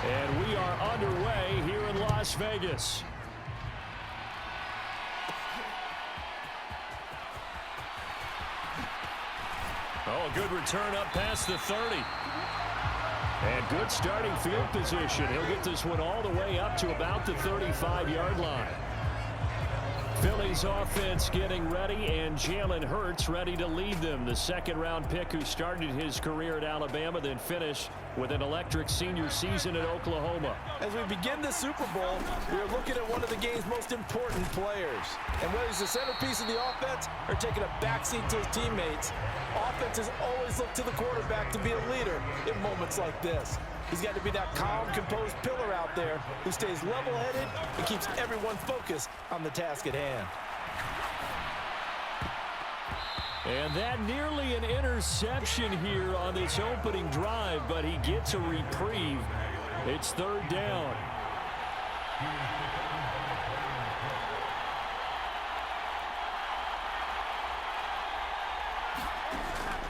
And we are underway here in Las Vegas. Oh, a good return up past the 30. And good starting field position. He'll get this one all the way up to about the 35-yard line. Phillies offense getting ready, and Jalen Hurts ready to lead them. The second-round pick who started his career at Alabama, then finished with an electric senior season at Oklahoma. As we begin the Super Bowl, we are looking at one of the game's most important players. And whether he's the centerpiece of the offense or taking a backseat to his teammates, offenses always look to the quarterback to be a leader in moments like this. He's got to be that calm, composed pillar out there who stays level-headed and keeps everyone focused on the task at hand. And that nearly an interception here on this opening drive, but he gets a reprieve. It's third down.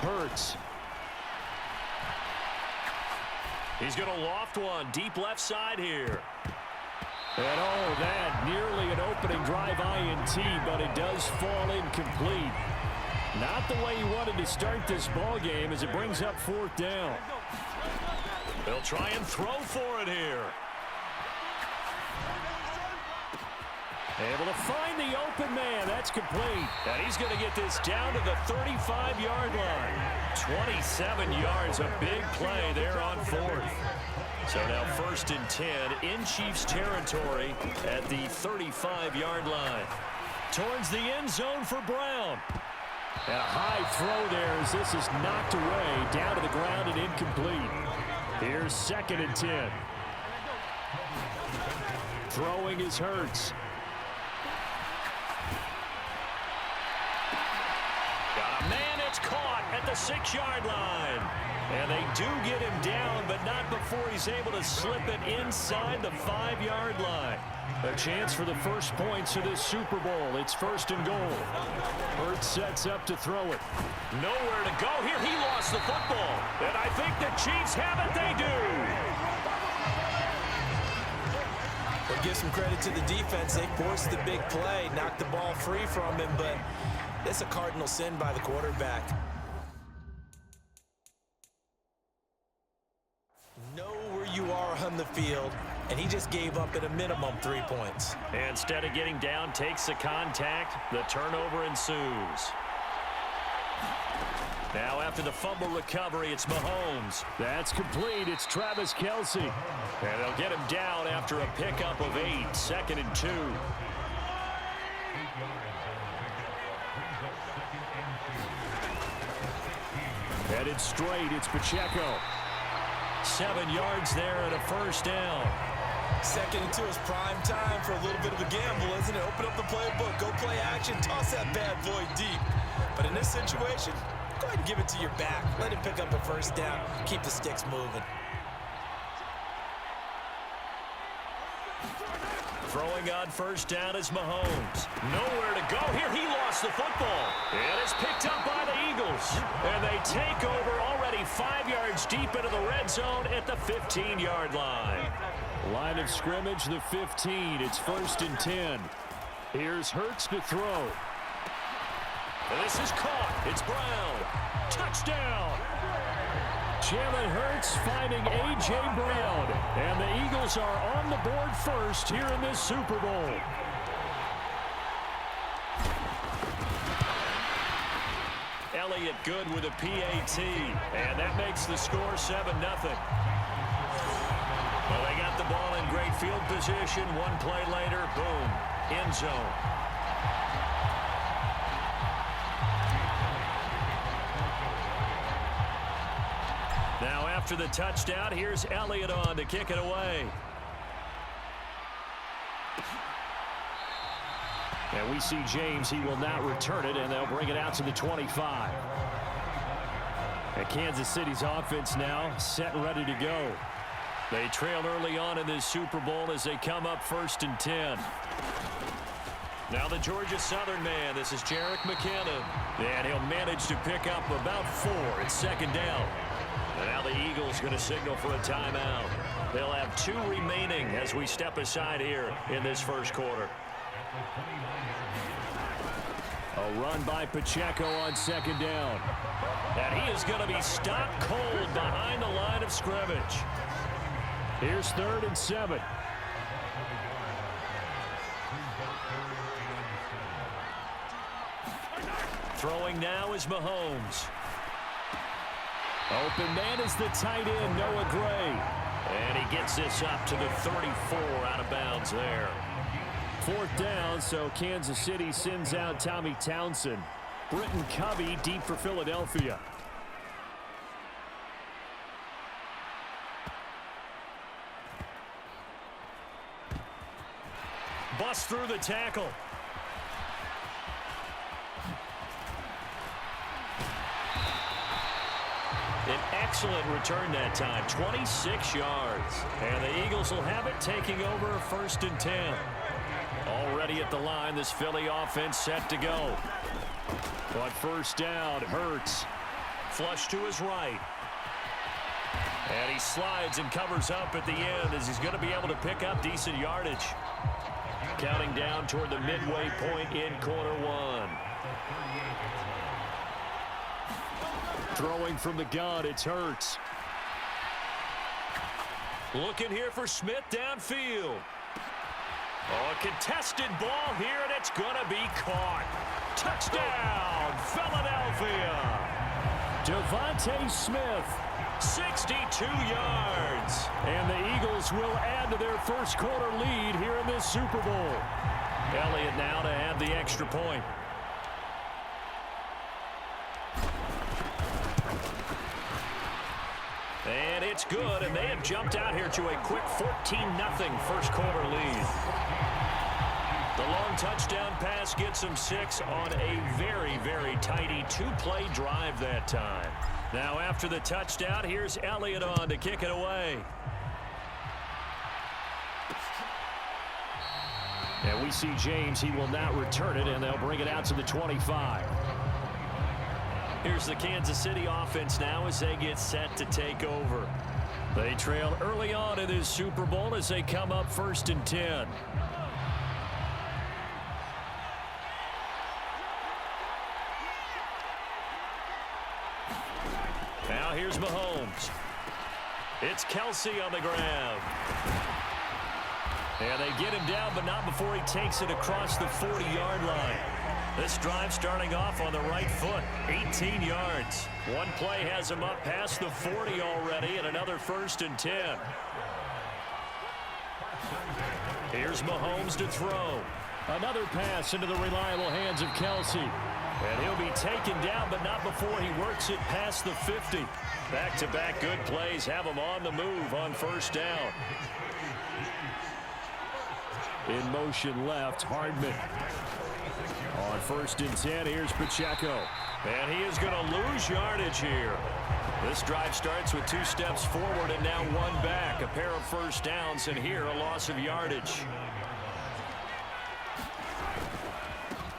Hurts. He's going to loft one deep left side here. And oh, that nearly an opening drive INT, but it does fall incomplete. Not the way he wanted to start this ball game as it brings up fourth down. They'll try and throw for it here. Able to find the open man. That's complete. And he's going to get this down to the 35-yard line. 27 yards, a big play there on fourth. So now 1st and 10 in Chiefs territory at the 35-yard line. Towards the end zone for Brown. And a high throw there as this is knocked away, down to the ground and incomplete. Here's 2nd and 10. Throwing is Hurts. Got a man, it's caught at the 6-yard line. And they do get him down, but not before he's able to slip it inside the 5-yard line. A chance for the first points of this Super Bowl. It's 1st and goal. Hurts sets up to throw it. Nowhere to go here. He lost the football. And I think the Chiefs have it. They do. We'll give some credit to the defense. They forced the big play, knocked the ball free from him, but it's a cardinal sin by the quarterback. Know where you are on the field, and he just gave up at a minimum 3 points. Instead of getting down, takes the contact. The turnover ensues. Now after the fumble recovery, it's Mahomes. That's complete. It's Travis Kelce. And they'll get him down after a pickup of 8. 2nd and 2. Headed straight, it's Pacheco. 7 yards there and a first down. 2nd and 2 is prime time for a little bit of a gamble, isn't it? Open up the playbook, go play action, toss that bad boy deep. But in this situation, go ahead and give it to your back. Let him pick up a first down, keep the sticks moving. Throwing on first down is Mahomes. Nowhere to go here. He lost the football. And it's picked up by the Eagles. And they take over already 5 yards deep into the red zone at the 15-yard line. Line of scrimmage, the 15. It's 1st and 10. Here's Hurts to throw. And this is caught. It's Brown. Touchdown. Jalen Hurts finding A.J. Brown. And the Eagles are on the board first here in this Super Bowl. Elliott good with a PAT. And that makes the score 7-0. Well, they got the ball in great field position. One play later, boom, end zone. Now after the touchdown, here's Elliott on to kick it away. And we see James. He will not return it, and they'll bring it out to the 25. And Kansas City's offense now set and ready to go. They trailed early on in this Super Bowl as they come up 1st and 10. Now the Georgia Southern man. This is Jerick McKinnon. And he'll manage to pick up about 4. It's 2nd down. And now the Eagles going to signal for a timeout. They'll have 2 remaining as we step aside here in this first quarter. A run by Pacheco on second down. And he is going to be stopped cold behind the line of scrimmage. Here's 3rd and 7. Throwing now is Mahomes. Open man is the tight end, Noah Gray. And he gets this up to the 34 out of bounds there. 4th down, so Kansas City sends out Tommy Townsend. Britton Covey deep for Philadelphia. Bust through the tackle. An excellent return that time, 26 yards. And the Eagles will have it, taking over 1st and 10. Already at the line, this Philly offense set to go. But 1st down, Hurts. Flush to his right. And he slides and covers up at the end as he's going to be able to pick up decent yardage. Counting down toward the midway point in quarter 1. Throwing from the gun, it's Hurts. Looking here for Smith downfield. Oh, a contested ball here, and it's going to be caught. Touchdown, Philadelphia. Devontae Smith, 62 yards. And the Eagles will add to their first quarter lead here in this Super Bowl. Elliott now to add the extra point. And it's good, and they have jumped out here to a quick 14-0 first quarter lead. The long touchdown pass gets them 6 on a very, very tidy 2-play drive that time. Now after the touchdown, here's Elliott on to kick it away. And we see James, he will not return it, and they'll bring it out to the 25. Here's the Kansas City offense now as they get set to take over. They trail early on in this Super Bowl as they come up 1st and 10. Now here's Mahomes. It's Kelsey on the grab. And they get him down, but not before he takes it across the 40-yard line. This drive starting off on the right foot, 18 yards. One play has him up past the 40 already, and another 1st and 10. Here's Mahomes to throw. Another pass into the reliable hands of Kelsey. And he'll be taken down, but not before he works it past the 50. Back-to-back good plays have him on the move on 1st down. In motion left, Hardman. On 1st and 10, here's Pacheco. And he is going to lose yardage here. This drive starts with 2 steps forward and now 1 back. A pair of 1st downs, and here a loss of yardage.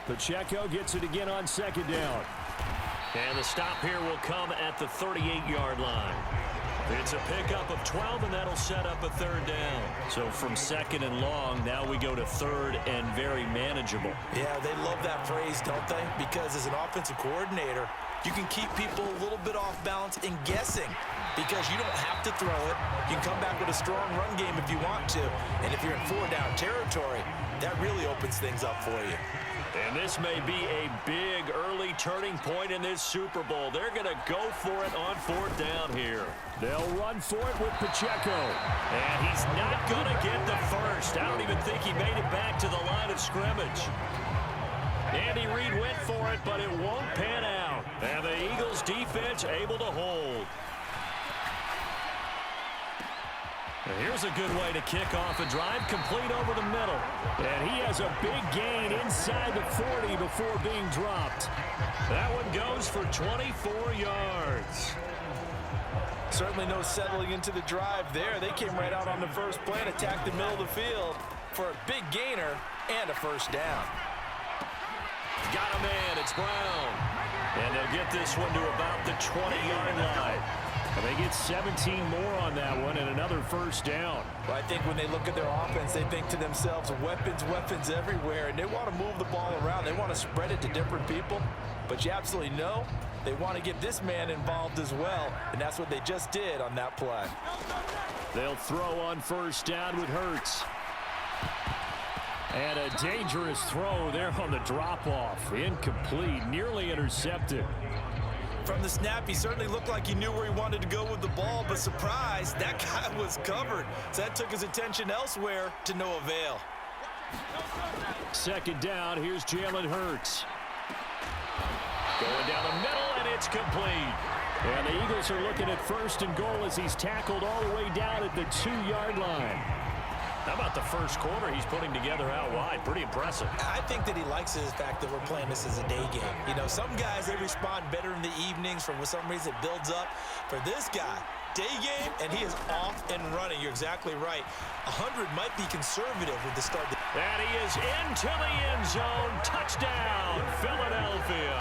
Pacheco gets it again on 2nd down. And the stop here will come at the 38-yard line. It's a pickup of 12, and that'll set up a 3rd down. So from 2nd and long, now we go to 3rd and very manageable. Yeah, they love that phrase, don't they? Because as an offensive coordinator, you can keep people a little bit off balance and guessing because you don't have to throw it. You can come back with a strong run game if you want to. And if you're in 4-down territory, that really opens things up for you. And this may be a big early turning point in this Super Bowl. They're going to go for it on 4th down here. They'll run for it with Pacheco. And he's not going to get the first. I don't even think he made it back to the line of scrimmage. Andy Reid went for it, but it won't pan out. And the Eagles defense able to hold. And here's a good way to kick off a drive, complete over the middle. And he has a big gain inside the 40 before being dropped. That one goes for 24 yards. Certainly no settling into the drive there. They came right out on the first play and attacked the middle of the field for a big gainer and a 1st down. Got a man, it's Brown. And they'll get this one to about the 20-yard line. And they they get 17 more on that one and another first down. Well, I think when they look at their offense, they think to themselves, weapons, weapons everywhere, and they want to move the ball around. They want to spread it to different people, but you absolutely know they want to get this man involved as well, and that's what they just did on that play. They'll throw on first down with Hurts. And a dangerous throw there on the drop-off. Incomplete, nearly intercepted. From the snap, he certainly looked like he knew where he wanted to go with the ball, but surprise, that guy was covered. So that took his attention elsewhere to no avail. Second down, here's Jalen Hurts. Going down the middle, and it's complete. And the Eagles are looking at first and goal as he's tackled all the way down at the 2-yard line. How about the first quarter he's putting together out wide? Pretty impressive. I think that he likes the fact that we're playing this as a day game. You know, some guys, they respond better in the evenings. For some reason, it builds up. For this guy, day game, and he is off and running. You're exactly right. 100 might be conservative with the start. And he is into the end zone. Touchdown, Philadelphia.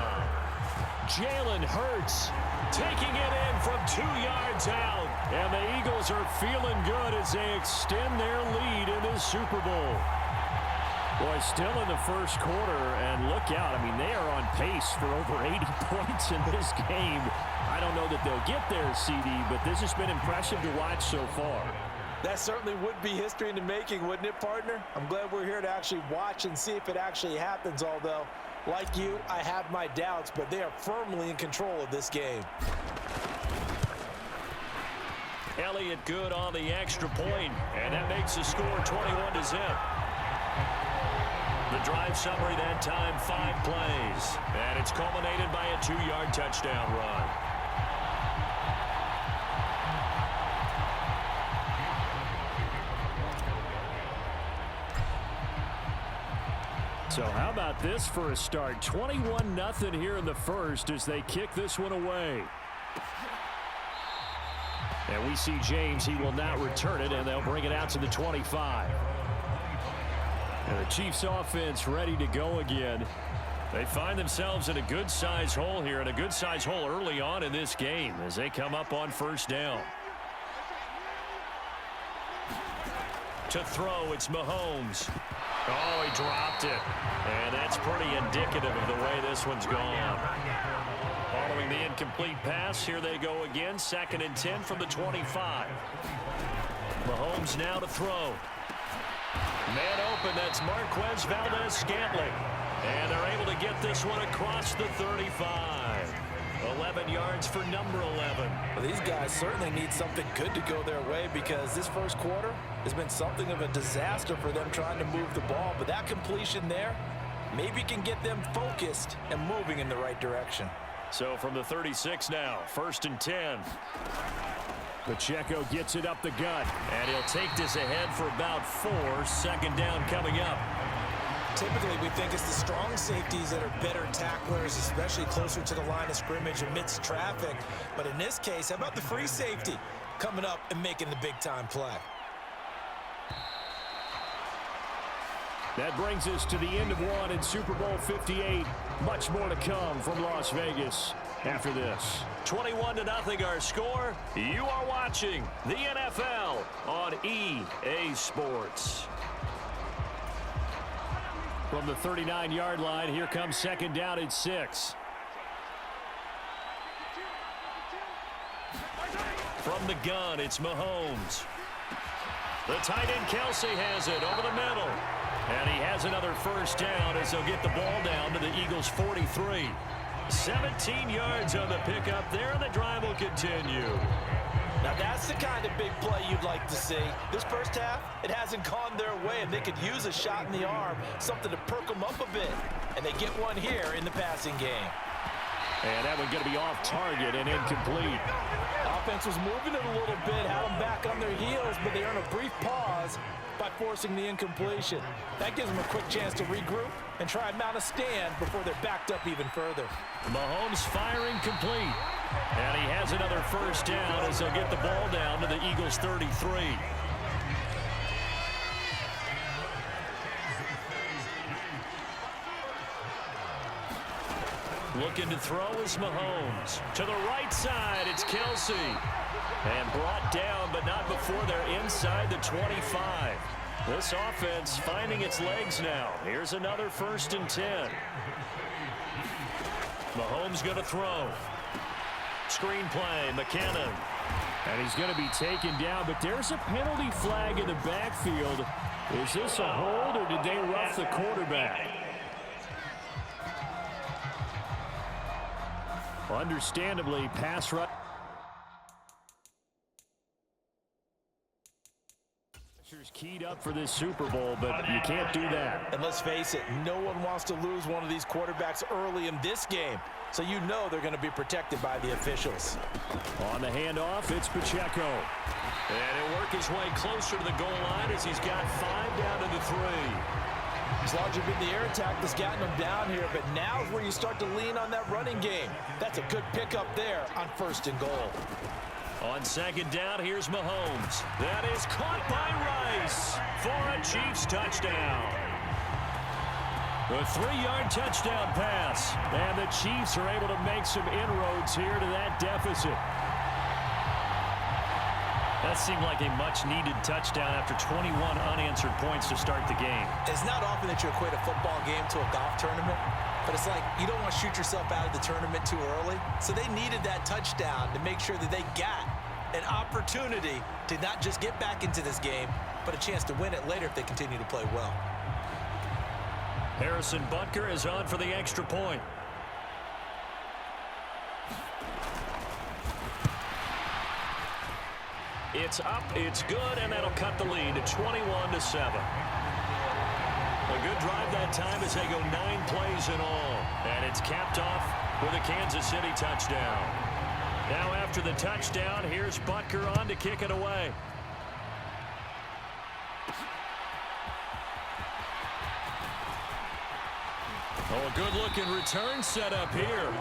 Jalen Hurts taking it in from 2 yards out. And the Eagles are feeling good as they extend their lead in this Super Bowl. Boy, still in the first quarter, and look out. I mean, they are on pace for over 80 points in this game. I don't know that they'll get there, CD, but this has been impressive to watch so far. That certainly would be history in the making, wouldn't it, partner? I'm glad we're here to actually watch and see if it actually happens, although, like you, I have my doubts, but they are firmly in control of this game. Elliott good on the extra point, and that makes the score 21-0. The drive summary that time, 5 plays, and it's culminated by a 2-yard touchdown run. So how about this for a start? 21-0 here in the first as they kick this one away. And we see James. He will not return it, and they'll bring it out to the 25. And the Chiefs offense ready to go again. They find themselves in a good-sized hole here, and a good-sized hole early on in this game as they come up on first down. To throw, it's Mahomes. Oh, he dropped it. And that's pretty indicative of the way this one's gone. Following the incomplete pass, here they go again. 2nd and 10 from the 25. Mahomes now to throw. Man open, that's Marquez Valdez-Scantling. And they're able to get this one across the 35. 11 yards for number 11. Well, these guys certainly need something good to go their way because this first quarter has been something of a disaster for them trying to move the ball. But that completion there maybe can get them focused and moving in the right direction. So from the 36 now, 1st and 10. Pacheco gets it up the gut, and he'll take this ahead for about 4. 2nd down coming up. Typically, we think it's the strong safeties that are better tacklers, especially closer to the line of scrimmage amidst traffic. But in this case, how about the free safety coming up and making the big-time play? That brings us to the end of one in Super Bowl 58. Much more to come from Las Vegas after this. 21-0 our score. You are watching the NFL on EA Sports. From the 39-yard line, here comes 2nd down at 6. From the gun, it's Mahomes. The tight end Kelsey has it over the middle. And he has another first down as they'll get the ball down to the Eagles' 43. 17 yards on the pickup there, and the drive will continue. Now that's the kind of big play you'd like to see. This first half, it hasn't gone their way, and they could use a shot in the arm, something to perk them up a bit. And they get one here in the passing game. And that one going to be off target and incomplete. Offense was moving it a little bit, had them back on their heels, but they earn a brief pause by forcing the incompletion. That gives them a quick chance to regroup and try and mount a stand before they're backed up even further. Mahomes firing complete. And he has another first down as they'll get the ball down to the Eagles' 33. Looking to throw is Mahomes. To the right side, it's Kelsey. And brought down, but not before they're inside the 25. This offense finding its legs now. Here's another 1st and 10. Mahomes going to throw. Screen play, McKinnon. And he's going to be taken down, but there's a penalty flag in the backfield. Is this a hold, or did they rough the quarterback? Understandably, pass rush. Keyed up for this Super Bowl, but you can't do that. And let's face it, no one wants to lose one of these quarterbacks early in this game. So you know they're going to be protected by the officials. On the handoff, it's Pacheco. And he'll work his way closer to the goal line as he's got 5 down to the 3. It's largely been the air attack that's gotten them down here, but now is where you start to lean on that running game. That's a good pickup there on 1st and goal. On 2nd down, here's Mahomes. That is caught by Rice for a Chiefs touchdown. The 3-yard touchdown pass. And the Chiefs are able to make some inroads here to that deficit. That seemed like a much-needed touchdown after 21 unanswered points to start the game. It's not often that you equate a football game to a golf tournament, but it's like you don't want to shoot yourself out of the tournament too early. So they needed that touchdown to make sure that they got an opportunity to not just get back into this game, but a chance to win it later if they continue to play well. Harrison Butker is on for the extra point. It's up, it's good, and that'll cut the lead to 21-7. A good drive that time as they go 9 plays in all. And it's capped off with a Kansas City touchdown. Now after the touchdown, here's Butker on to kick it away. Oh, a good-looking return set up here.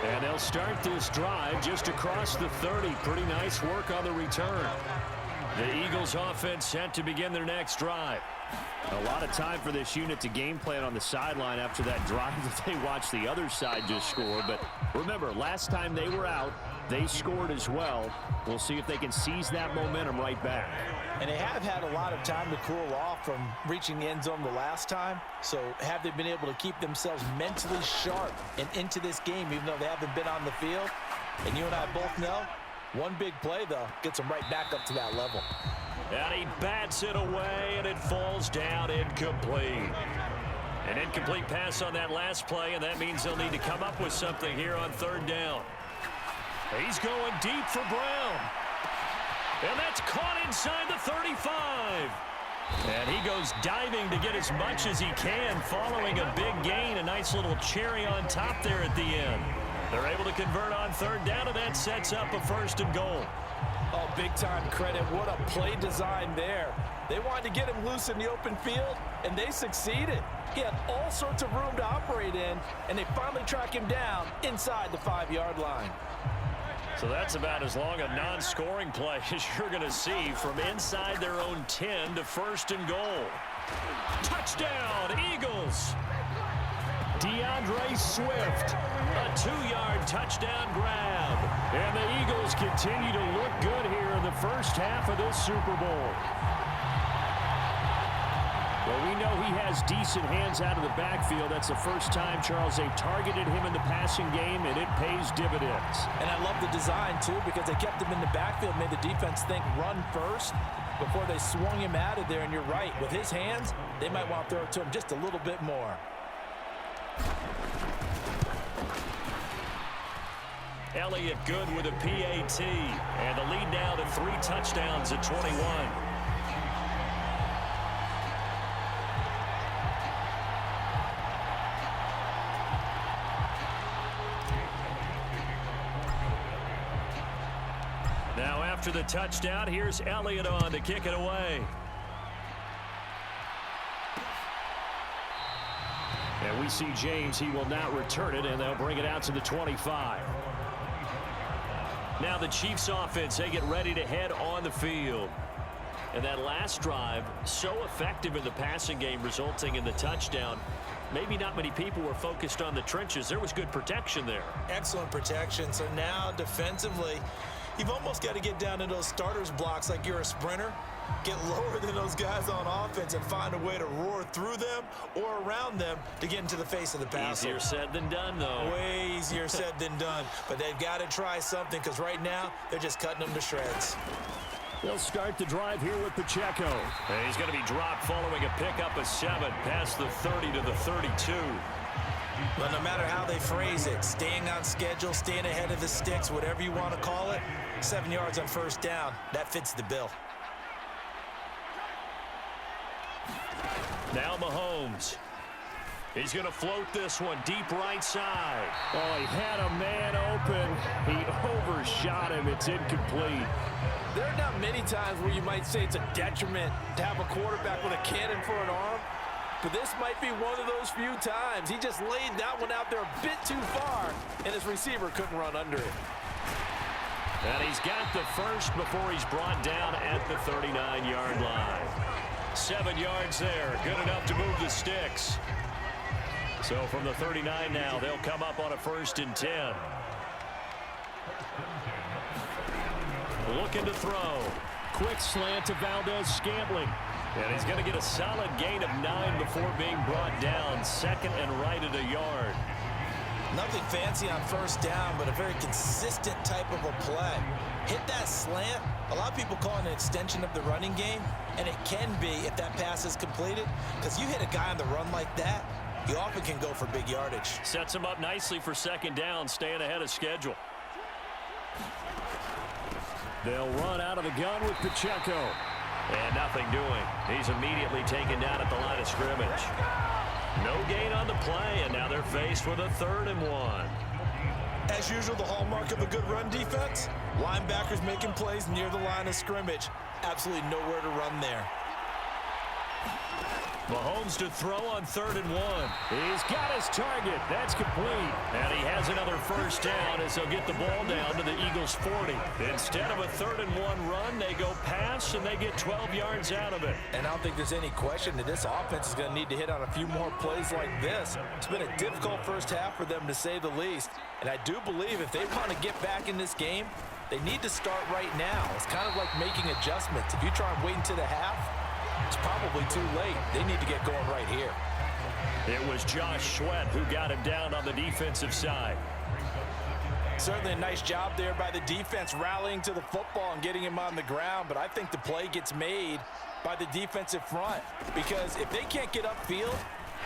And they'll start this drive just across the 30. Pretty nice work on the return. The Eagles offense set to begin their next drive. A lot of time for this unit to game plan on the sideline after that drive that they watched the other side just score. But remember, last time they were out, they scored as well. We'll see if they can seize that momentum right back. And they have had a lot of time to cool off from reaching the end zone the last time. So have they been able to keep themselves mentally sharp and into this game, even though they haven't been on the field? And you and I both know, one big play, though, gets them right back up to that level. And he bats it away, and it falls down incomplete. An incomplete pass on that last play, and that means they'll need to come up with something here on 3rd down. He's going deep for Brown. And that's caught inside the 35. And he goes diving to get as much as he can following a big gain. A nice little cherry on top there at the end. They're able to convert on 3rd down, and that sets up a 1st and goal. Oh, big-time credit. What a play design there. They wanted to get him loose in the open field, and they succeeded. He had all sorts of room to operate in, and they finally track him down inside the 5-yard line. So that's about as long a non-scoring play as you're going to see from inside their own 10 to 1st and goal. Touchdown, Eagles! DeAndre Swift, a 2-yard touchdown grab. And the Eagles continue to look good here in the first half of this Super Bowl. Well, we know he has decent hands out of the backfield. That's the first time, Charles, they've targeted him in the passing game, and it pays dividends. And I love the design, too, because they kept him in the backfield, made the defense think run first before they swung him out of there. And you're right, with his hands, they might want to throw it to him just a little bit more. Elliott good with a PAT, and the lead now to 3 touchdowns at 21. Now after the touchdown, here's Elliott on to kick it away. And we see James, he will not return it, and they'll bring it out to the 25. Now the Chiefs offense, they get ready to head on the field. And that last drive, so effective in the passing game, resulting in the touchdown. Maybe not many people were focused on the trenches. There was good protection there. Excellent protection. So now defensively, you've almost got to get down to those starters blocks like you're a sprinter. Get lower than those guys on offense and find a way to roar through them or around them to get into the face of the passer. Easier said than done, though. Way easier said than done. But they've got to try something because right now they're just cutting them to shreds. They'll start the drive here with Pacheco. And he's going to be dropped following a pickup of 7 past the 30 to the 32. But no matter how they phrase it, staying on schedule, staying ahead of the sticks, whatever you want to call it, 7 yards on first down, that fits the bill. Now Mahomes. He's going to float this one deep right side. Oh, he had a man open. He overshot him. It's incomplete. There are not many times where you might say it's a detriment to have a quarterback with a cannon for an arm, but this might be one of those few times. He just laid that one out there a bit too far, and his receiver couldn't run under it. And he's got the first before he's brought down at the 39-yard line. 7 yards there, good enough to move the sticks. So from the 39 now, they'll come up on a 1st and 10. Looking to throw. Quick slant to Valdez-Scantling. And he's going to get a solid gain of 9 before being brought down. 2nd and right at a yard. Nothing fancy on first down, but a very consistent type of a play. Hit that slant. A lot of people call it an extension of the running game, and it can be if that pass is completed, because you hit a guy on the run like that, you often can go for big yardage. Sets him up nicely for 2nd down, staying ahead of schedule. They'll run out of the gun with Pacheco. And nothing doing. He's immediately taken down at the line of scrimmage. No gain on the play, and now they're faced with a 3rd and 1. As usual, the hallmark of a good run defense, linebackers making plays near the line of scrimmage. Absolutely nowhere to run there. Mahomes to throw on 3rd and 1. He's got his target. That's complete. And he has another first down as they'll get the ball down to the Eagles' 40. Instead of a 3rd and 1 run, they go pass, and they get 12 yards out of it. And I don't think there's any question that this offense is going to need to hit on a few more plays like this. It's been a difficult first half for them, to say the least. And I do believe if they want to get back in this game, they need to start right now. It's kind of like making adjustments. If you try and wait until the half, it's probably too late. They need to get going right here. It was Josh Sweat who got him down on the defensive side. Certainly a nice job there by the defense, rallying to the football and getting him on the ground. But I think the play gets made by the defensive front, because if they can't get upfield,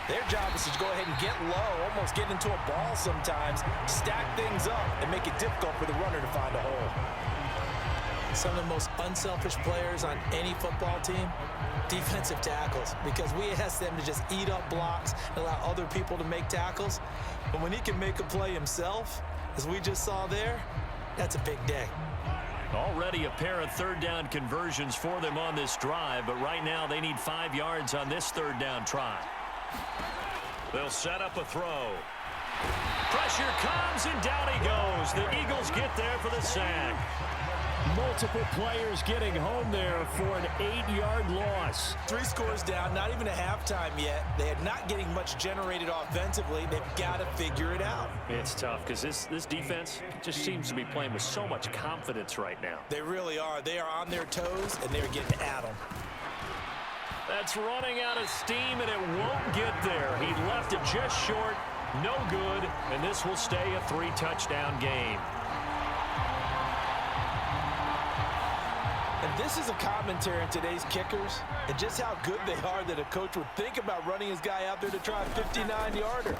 their job is to go ahead and get low, almost get into a ball sometimes, stack things up, and make it difficult for the runner to find a hole. Some of the most unselfish players on any football team, defensive tackles, because we ask them to just eat up blocks and allow other people to make tackles. But when he can make a play himself, as we just saw there, that's a big day. Already a pair of 3rd down conversions for them on this drive, but right now they need 5 yards on this 3rd down try. They'll set up a throw. Pressure comes, and down he goes. The Eagles get there for the sack. Multiple players getting home there for an 8-yard loss. 3 scores down, not even a halftime yet. They are not getting much generated offensively. They've got to figure it out. It's tough because this defense just seems to be playing with so much confidence right now. They really are. They are on their toes, and they're getting at them. That's running out of steam, and it won't get there. He left it just short. No good, and this will stay a 3-touchdown game. And this is a commentary on today's kickers and just how good they are that a coach would think about running his guy out there to try a 59-yarder.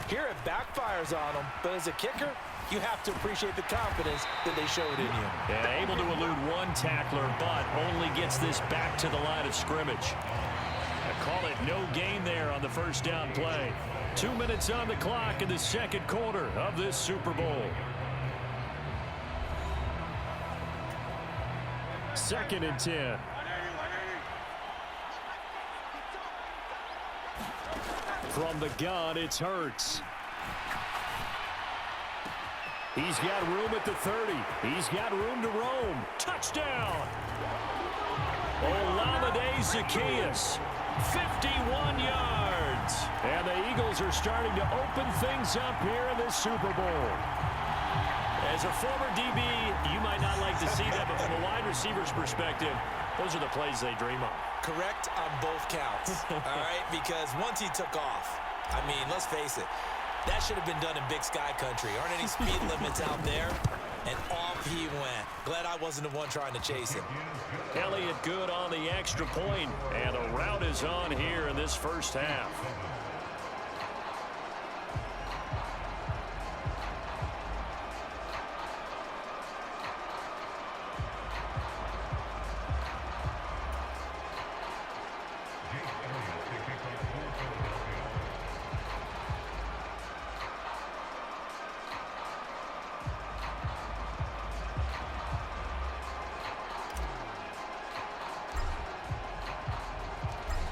Here it backfires on him, but as a kicker, you have to appreciate the confidence that they showed in you. Yeah, able to elude one tackler, but only gets this back to the line of scrimmage. I call it no gain there on the first down play. 2 minutes on the clock in the 2nd quarter of this Super Bowl. 2nd and 10. From the gun, it's Hurts. He's got room at the 30. He's got room to roam. Touchdown! Olamide Zacchaeus, 51 yards. And the Eagles are starting to open things up here in this Super Bowl. As a former DB, you might not like to see that, but from a wide receiver's perspective, those are the plays they dream of. Correct on both counts, all right? Because once he took off, I mean, let's face it, that should have been done in Big Sky Country. Aren't any speed limits out there? And off he went. Glad I wasn't the one trying to chase him. Elliott good on the extra point, and a rout is on here in this first half.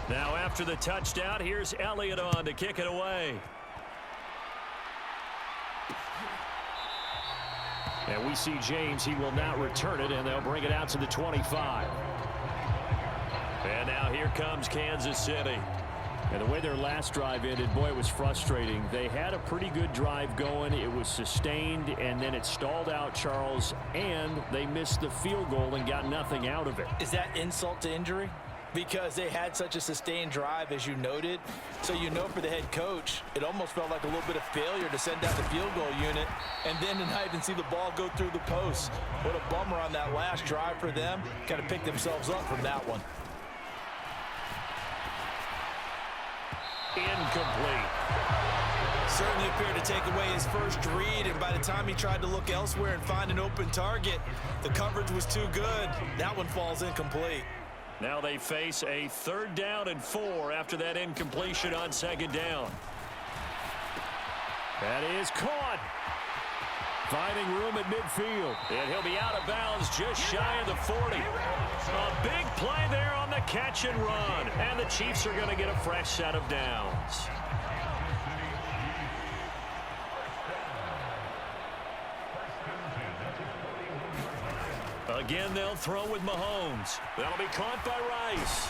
Now after the touchdown, here's Elliott on to kick it away. And we see James. He will now return it, and they'll bring it out to the 25. And now here comes Kansas City. And the way their last drive ended, boy, it was frustrating. They had a pretty good drive going. It was sustained, and then it stalled out, Charles, and they missed the field goal and got nothing out of it. Is that insult to injury? Because they had such a sustained drive, as you noted. So you know for the head coach, it almost felt like a little bit of failure to send out the field goal unit and then tonight and see the ball go through the post. What a bummer on that last drive for them. Kind of picked themselves up from that one. Incomplete. Certainly appeared to take away his first read, and by the time he tried to look elsewhere and find an open target, the coverage was too good. That one falls incomplete. Now they face a 3rd down and 4 after that incompletion on 2nd down. That is caught. Finding room at midfield. And he'll be out of bounds just shy of the 40. A big play there on the catch and run. And the Chiefs are going to get a fresh set of downs. Again, they'll throw with Mahomes. That'll be caught by Rice.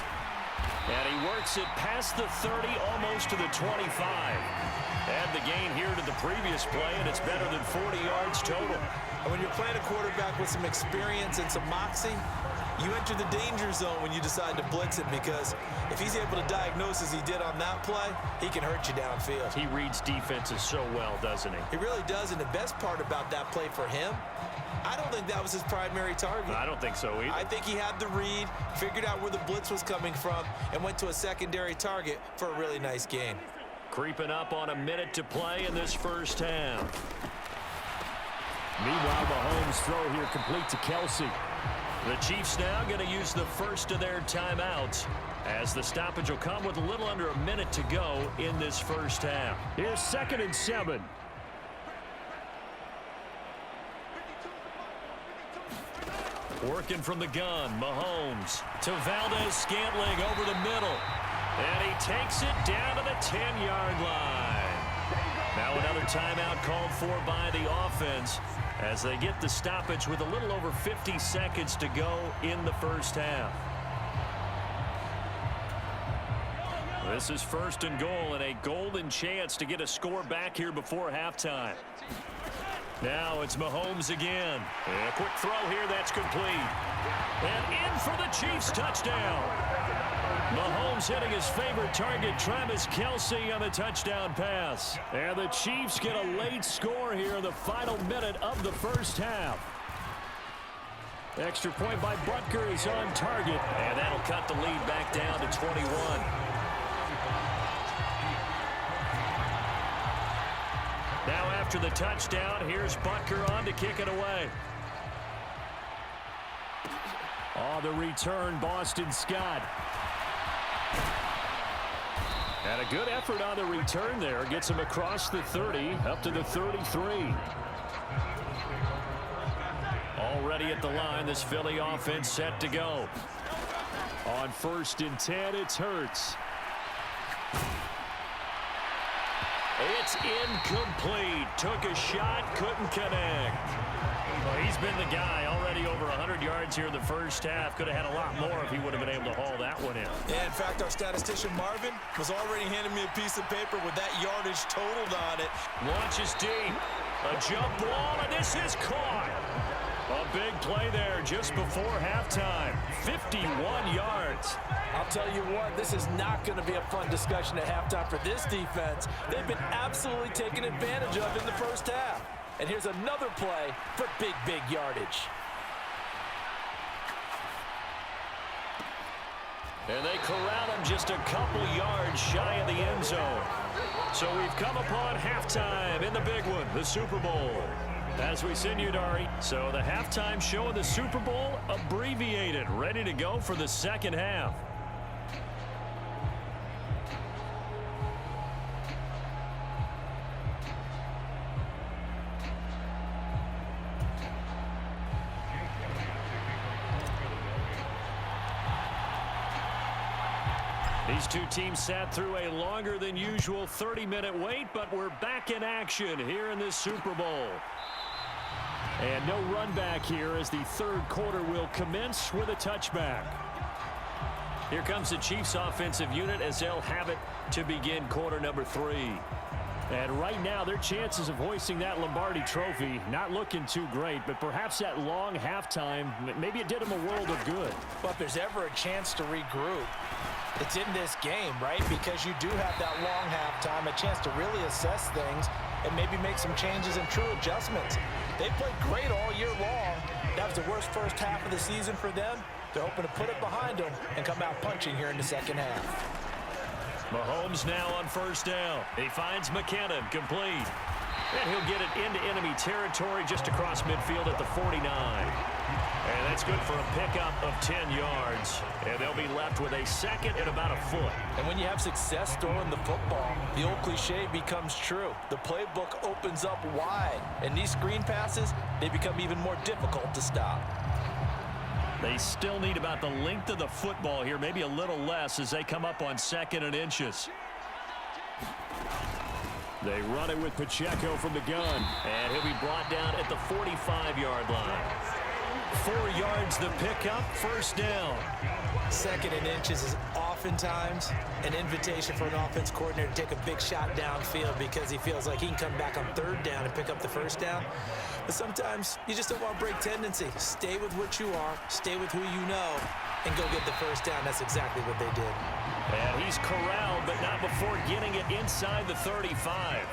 And he works it past the 30, almost to the 25. Add the gain here to the previous play, and it's better than 40 yards total. And when you're playing a quarterback with some experience and some moxie, you enter the danger zone when you decide to blitz him, because if he's able to diagnose as he did on that play, he can hurt you downfield. He reads defenses so well, doesn't he? He really does, and the best part about that play for him, I don't think that was his primary target. I don't think so either. I think he had the read, figured out where the blitz was coming from, and went to a secondary target for a really nice gain. Creeping up on a minute to play in this first half. Meanwhile, Mahomes' throw here complete to Kelsey. The Chiefs now going to use the first of their timeouts, as the stoppage will come with a little under a minute to go in this first half. Here's 2nd and 7. Working from the gun, Mahomes to Valdez-Scantling over the middle. And he takes it down to the 10-yard line. Now another timeout called for by the offense as they get the stoppage with a little over 50 seconds to go in the first half. This is 1st and goal, and a golden chance to get a score back here before halftime. Now it's Mahomes again. A quick throw here, that's complete. And in for the Chiefs touchdown. Mahomes hitting his favorite target, Travis Kelce, on the touchdown pass. And the Chiefs get a late score here in the final minute of the first half. Extra point by Butker is on target. And that'll cut the lead back down to 21. Now after the touchdown, here's Butker on to kick it away. On the return, Boston Scott. And a good effort on the return there. Gets him across the 30, up to the 33. Already at the line, this Philly offense set to go. On 1st and 10, it's Hurts. It's incomplete. Took a shot, couldn't connect. Well, he's been the guy already over 100 yards here in the first half. Could have had a lot more if he would have been able to haul that one in. Yeah, in fact, our statistician Marvin was already handing me a piece of paper with that yardage totaled on it. Launches deep. A jump ball, and this is caught. A big play there just before halftime. 51 yards. I'll tell you what, this is not going to be a fun discussion at halftime for this defense. They've been absolutely taken advantage of in the first half. And here's another play for big yardage. And they corral him just a couple yards shy of the end zone. So we've come upon halftime in the big one, the Super Bowl. As we send you, Dari. So the halftime show of the Super Bowl abbreviated, ready to go for the second half. These two teams sat through a longer than usual 30-minute wait, but we're back in action here in this Super Bowl. And no run back here as the third quarter will commence with a touchback. Here comes the Chiefs offensive unit as they'll have it to begin quarter number 3. And right now, their chances of hoisting that Lombardi trophy not looking too great, but perhaps that long halftime, maybe it did them a world of good. But if there's ever a chance to regroup, it's in this game, right? Because you do have that long halftime, a chance to really assess things and maybe make some changes and true adjustments. They played great all year long. That was the worst first half of the season for them. They're hoping to put it behind them and come out punching here in the second half. Mahomes now on first down. He finds McKinnon, complete. And he'll get it into enemy territory just across midfield at the 49. And that's good for a pickup of 10 yards. And they'll be left with a second and about a foot. And when you have success throwing the football, the old cliche becomes true. The playbook opens up wide. And these screen passes, they become even more difficult to stop. They still need about the length of the football here, maybe a little less as they come up on second and inches. They run it with Pacheco from the gun. And he'll be brought down at the 45-yard line. 4 yards the pickup, first down. Second and inches is oftentimes an invitation for an offense coordinator to take a big shot downfield because he feels like he can come back on third down and pick up the first down. But sometimes you just don't want to break tendency. Stay with what you are, stay with who you know, and go get the first down. That's exactly what they did. And he's corralled, but not before getting it inside the 35.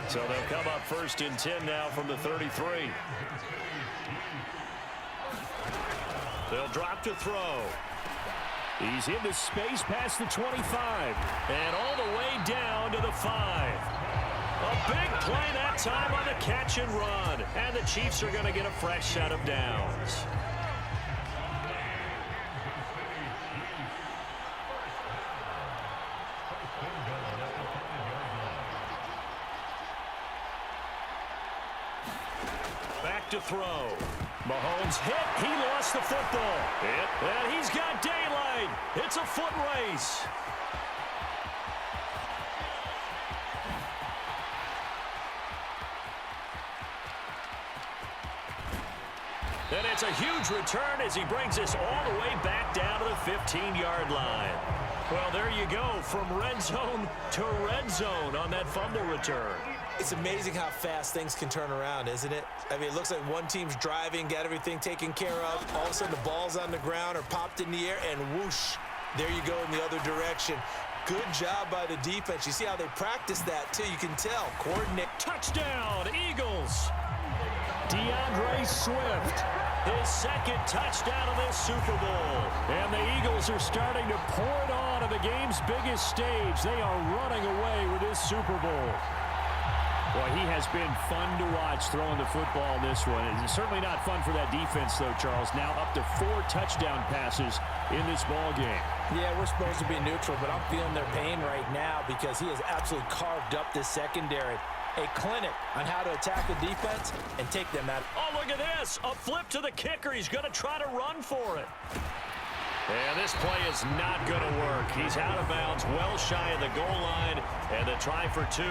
So they'll come up first and 10 now from the 33. They'll drop to throw. He's into space past the 25. And all the way down to the 5. A big play that time on the catch and run. And the Chiefs are going to get a fresh set of downs. Back to throw. Mahomes hit. He lost the football. And he's got daylight. It's a foot race. And it's a huge return as he brings us all the way back down to the 15-yard line. Well, there you go, from red zone to red zone on that fumble return. It's amazing how fast things can turn around, isn't it? I mean, it looks like one team's driving, got everything taken care of. All of a sudden, the ball's on the ground or popped in the air, and whoosh, there you go in the other direction. Good job by the defense. You see how they practice that, too. You can tell. Coordinate. Touchdown, Eagles. DeAndre Swift, his second touchdown of this Super Bowl. And the Eagles are starting to pour it on the game's biggest stage. They are running away with this Super Bowl. Boy, he has been fun to watch throwing the football in this one. It's certainly not fun for that defense, though, Charles. Now up to 4 touchdown passes in this ball game. Yeah, we're supposed to be neutral, but I'm feeling their pain right now because he has absolutely carved up this secondary. A clinic on how to attack the defense and take them out. Oh, look at this. A flip to the kicker. He's going to try to run for it. And this play is not going to work. He's out of bounds, well shy of the goal line, and the try for two,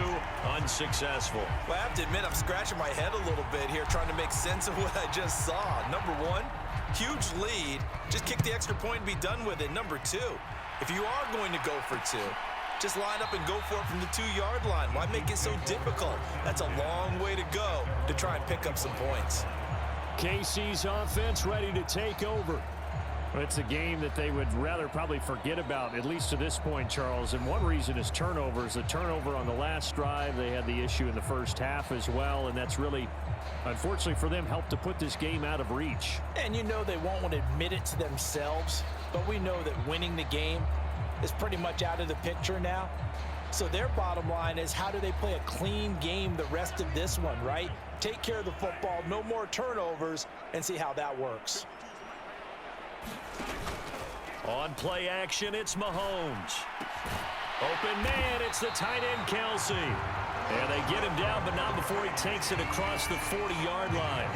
unsuccessful. Well, I have to admit, I'm scratching my head a little bit here, trying to make sense of what I just saw. Number one, huge lead. Just kick the extra point and be done with it. Number two, if you are going to go for two, just line up and go for it from the 2-yard line. Why make it so difficult? That's a long way to go to try and pick up some points. KC's offense ready to take over. It's a game that they would rather probably forget about, at least to this point, Charles. And one reason is turnovers. A turnover on the last drive. They had the issue in the first half as well, and that's really, unfortunately for them, helped to put this game out of reach. And you know they won't want to admit it to themselves, but we know that winning the game is pretty much out of the picture now. So their bottom line is, how do they play a clean game the rest of this one, right? Take care of the football, no more turnovers, and see how that works. On play action, it's Mahomes. Open man, it's the tight end, Kelsey. And they get him down, but not before he takes it across the 40-yard line.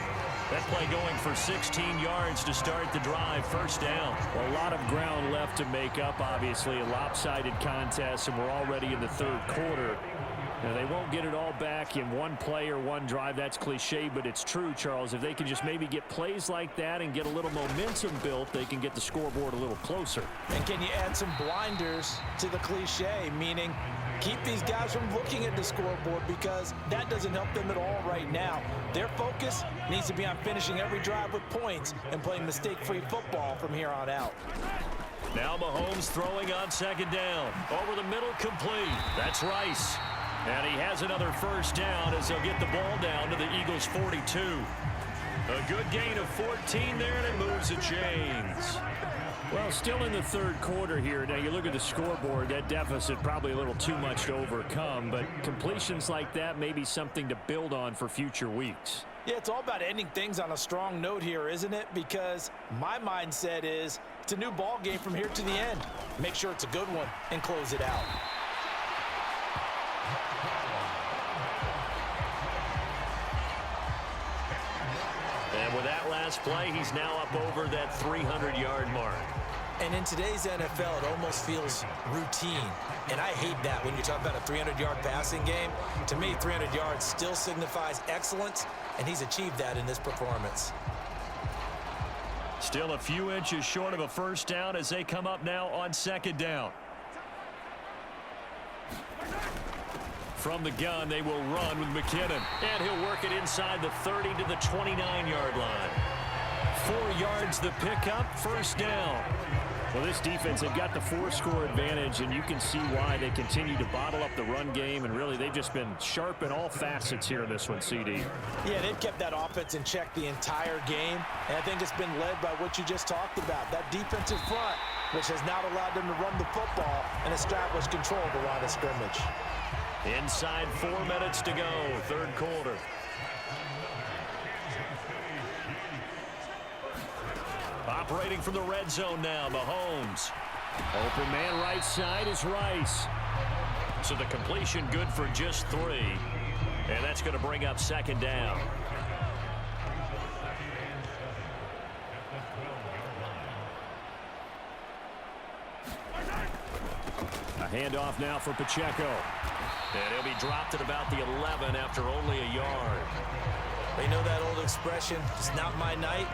That play going for 16 yards to start the drive, first down. Well, a lot of ground left to make up, obviously. A lopsided contest, and we're already in the third quarter. Now, they won't get it all back in one play or one drive. That's cliche, but it's true, Charles. If they can just maybe get plays like that and get a little momentum built, they can get the scoreboard a little closer. And can you add some blinders to the cliche, meaning keep these guys from looking at the scoreboard, because that doesn't help them at all right now. Their focus needs to be on finishing every drive with points and playing mistake-free football from here on out. Now Mahomes throwing on second down. Over the middle, complete. That's Rice. And he has another first down as they'll get the ball down to the Eagles' 42. A good gain of 14 there, and it moves the chains. Well, still in the third quarter here. Now, you look at the scoreboard, that deficit probably a little too much to overcome, but completions like that may be something to build on for future weeks. Yeah, it's all about ending things on a strong note here, isn't it? Because my mindset is it's a new ball game from here to the end. Make sure it's a good one and close it out. And with that last play, he's now up over that 300-yard mark. And in today's NFL, it almost feels routine. And I hate that when you talk about a 300-yard passing game. To me, 300 yards still signifies excellence, and he's achieved that in this performance. Still a few inches short of a first down as they come up now on second down. From the gun, they will run with McKinnon. And he'll work it inside the 30 to the 29-yard line. 4 yards the pickup, first down. Well, this defense, they've got the 4-score advantage, and you can see why they continue to bottle up the run game, and really they've just been sharp in all facets here in this one, CD. Yeah, they've kept that offense in check the entire game, and I think it's been led by what you just talked about, that defensive front, which has not allowed them to run the football and establish control of the line of scrimmage. Inside 4 minutes to go, third quarter. Operating from the red zone now, Mahomes. Open man right side is Rice. So the completion good for just 3. And that's going to bring up second down. A handoff now for Pacheco. And he'll be dropped at about the 11 after only a yard. You know that old expression, it's not my night?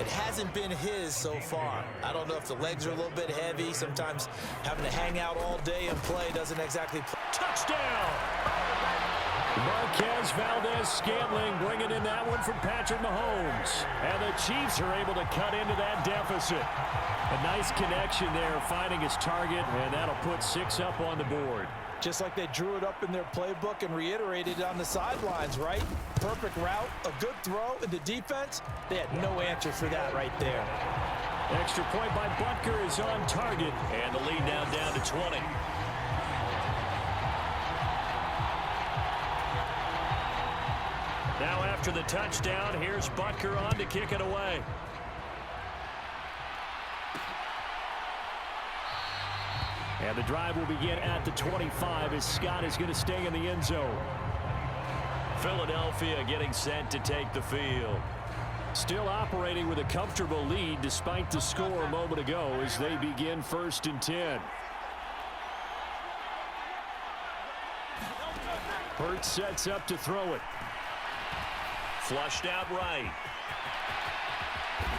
It hasn't been his so far. I don't know if the legs are a little bit heavy. Sometimes having to hang out all day and play doesn't exactly play. Touchdown! Marquez Valdez-Scantling bringing in that one from Patrick Mahomes. And the Chiefs are able to cut into that deficit. A nice connection there, finding his target, and that'll put 6 up on the board. Just like they drew it up in their playbook and reiterated it on the sidelines, right? Perfect route, a good throw, and the defense, they had no answer for that right there. Extra point by Butker is on target. And the lead now down to 20. Now after the touchdown, here's Butker on to kick it away. And the drive will begin at the 25 as Scott is going to stay in the end zone. Philadelphia getting set to take the field. Still operating with a comfortable lead despite the score a moment ago as they begin 1st and 10. Hurts sets up to throw it. Flushed out right.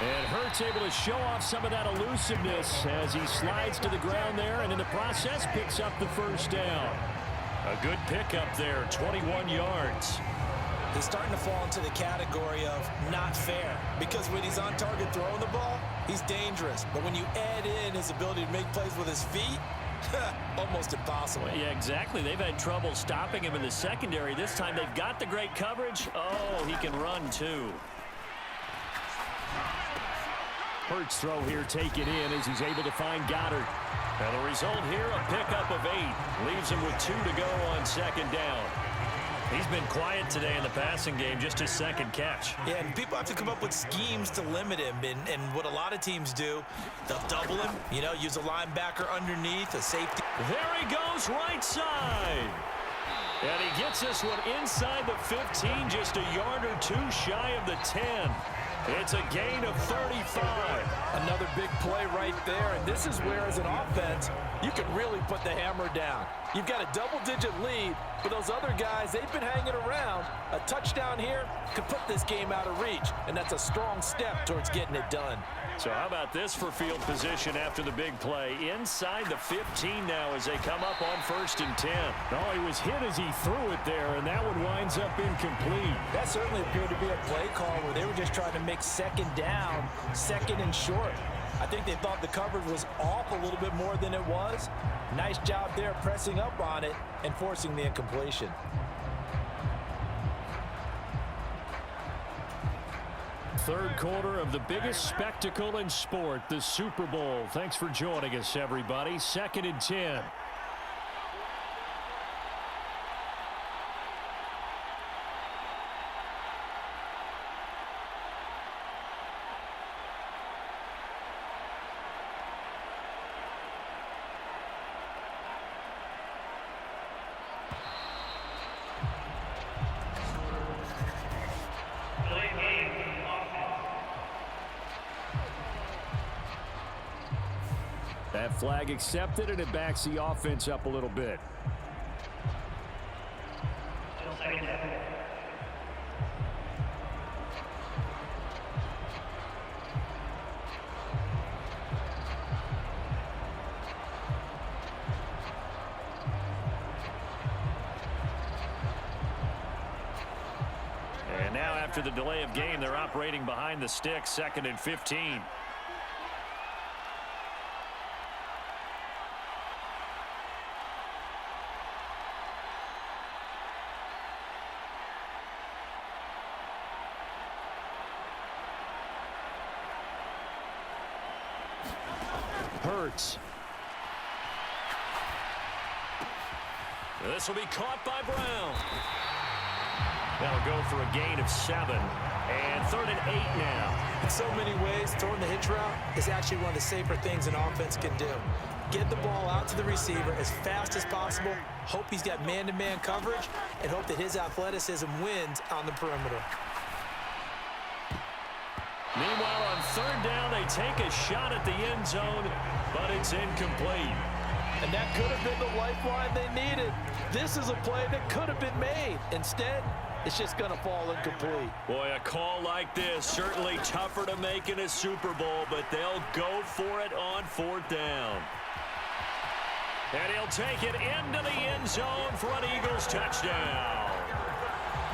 And Hurts able to show off some of that elusiveness as he slides to the ground there and in the process picks up the 1st down. A good pickup there, 21 yards. He's starting to fall into the category of not fair because when he's on target throwing the ball, he's dangerous. But when you add in his ability to make plays with his feet, almost impossible. Yeah, exactly. They've had trouble stopping him in the secondary. This time they've got the great coverage. Oh, he can run too. Hurts throw here taken in as he's able to find Goddard. And the result here, a pickup of 8. Leaves him with 2 to go on 2nd down. He's been quiet today in the passing game, just his 2nd catch. Yeah, and people have to come up with schemes to limit him. And what a lot of teams do, they'll double him, use a linebacker underneath, a safety. There he goes, right side. And he gets this one inside the 15, just a yard or 2 shy of the 10. It's a gain of 35. Another big play right there, and this is where, as an offense, you can really put the hammer down. You've got a double-digit lead, but those other guys, they've been hanging around. A touchdown here could put this game out of reach, and that's a strong step towards getting it done. So how about this for field position after the big play? Inside the 15 now as they come up on 1st and 10. Oh, he was hit as he threw it there, and that one winds up incomplete. That certainly appeared to be a play call where they were just trying to make 2nd down, 2nd and short. I think they thought the coverage was off a little bit more than it was. Nice job there pressing up on it and forcing the incompletion. Third quarter of the biggest spectacle in sport, the Super Bowl. Thanks for joining us, everybody. 2nd and 10. That flag accepted, and it backs the offense up a little bit. And now after the delay of game, they're operating behind the sticks, 2nd and 15. Hurts. This will be caught by Brown. That'll go for a gain of 7. And 3rd and 8 now. In so many ways, throwing the hitch route is actually one of the safer things an offense can do. Get the ball out to the receiver as fast as possible, hope he's got man-to-man coverage, and hope that his athleticism wins on the perimeter. Meanwhile, on 3rd down, they take a shot at the end zone, but it's incomplete. And that could have been the lifeline they needed. This is a play that could have been made. Instead, it's just going to fall incomplete. Boy, a call like this, certainly tougher to make in a Super Bowl, but they'll go for it on 4th down. And he'll take it into the end zone for an Eagles touchdown.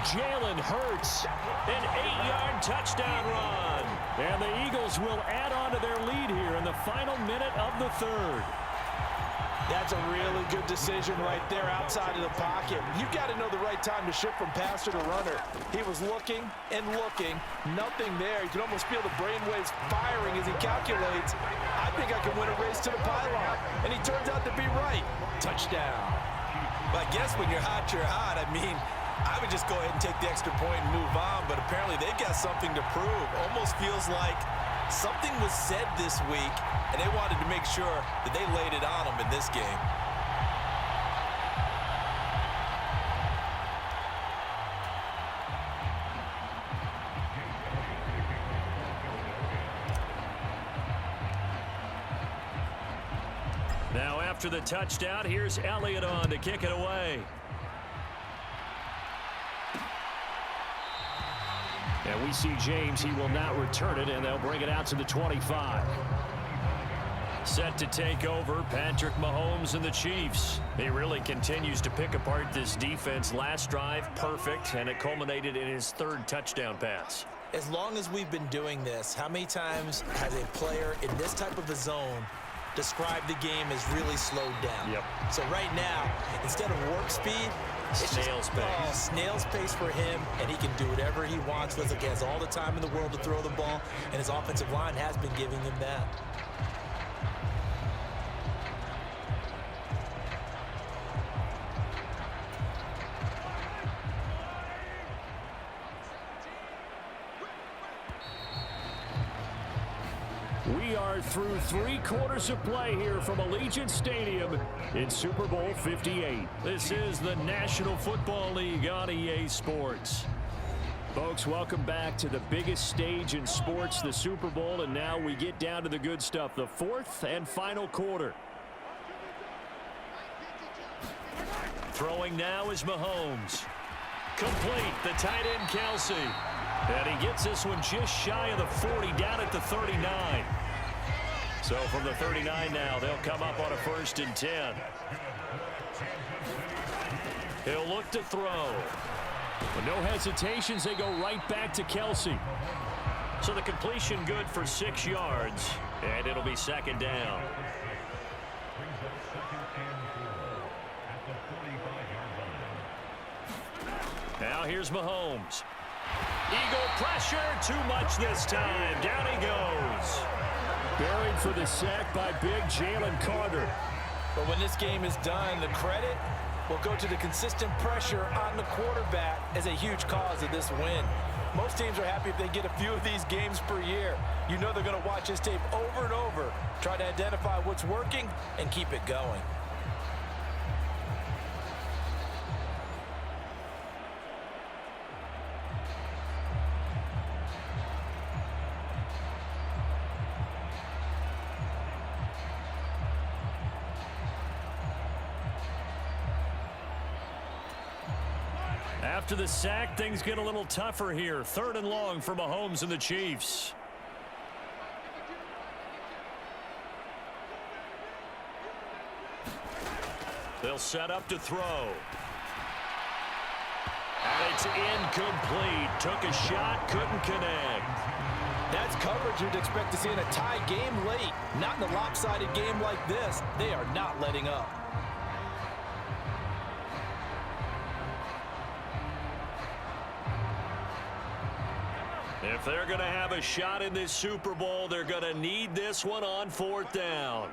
Jalen Hurts, an 8-yard touchdown run. And the Eagles will add on to their lead here in the final minute of the 3rd. That's a really good decision right there outside of the pocket. You've got to know the right time to shift from passer to runner. He was looking and looking, nothing there. You can almost feel the brainwaves firing as he calculates, I think I can win a race to the pylon. And he turns out to be right. Touchdown. But I guess when you're hot, I mean, I would just go ahead and take the extra point and move on, but apparently they've got something to prove. Almost feels like something was said this week, and they wanted to make sure that they laid it on them in this game. Now after the touchdown, here's Elliott on to kick it away. And we see James. He will not return it, and they'll bring it out to the 25. Set to take over, Patrick Mahomes and the Chiefs. He really continues to pick apart this defense. Last drive, perfect, and it culminated in his third touchdown pass. As long as we've been doing this, how many times has a player in this type of a zone described the game as really slowed down? Yep. So right now, instead of warp speed, it's snail's just, pace. Snail's pace for him, and he can do whatever he wants. Looks like he has all the time in the world to throw the ball, and his offensive line has been giving him that. We are through 3 quarters of play here from Allegiant Stadium in Super Bowl 58. This is the National Football League on EA Sports. Folks, welcome back to the biggest stage in sports, the Super Bowl, and now we get down to the good stuff, the 4th and final quarter. Throwing now is Mahomes. Complete, the tight end Kelsey. And he gets this one just shy of the 40, down at the 39. So from the 39 now, they'll come up on a 1st and 10. He'll look to throw. With no hesitations, they go right back to Kelsey. So the completion good for 6 yards, and it'll be 2nd down. Now here's Mahomes. Eagle pressure, too much this time. Down he goes. Buried for the sack by big Jalen Carter. But when this game is done, the credit will go to the consistent pressure on the quarterback as a huge cause of this win. Most teams are happy if they get a few of these games per year. You know they're going to watch this tape over and over, try to identify what's working and keep it going. After the sack, things get a little tougher here. 3rd and long for Mahomes and the Chiefs. They'll set up to throw. And it's incomplete. Took a shot, couldn't connect. That's coverage you'd expect to see in a tie game late. Not in a lopsided game like this. They are not letting up. If they're going to have a shot in this Super Bowl, they're going to need this one on 4th down.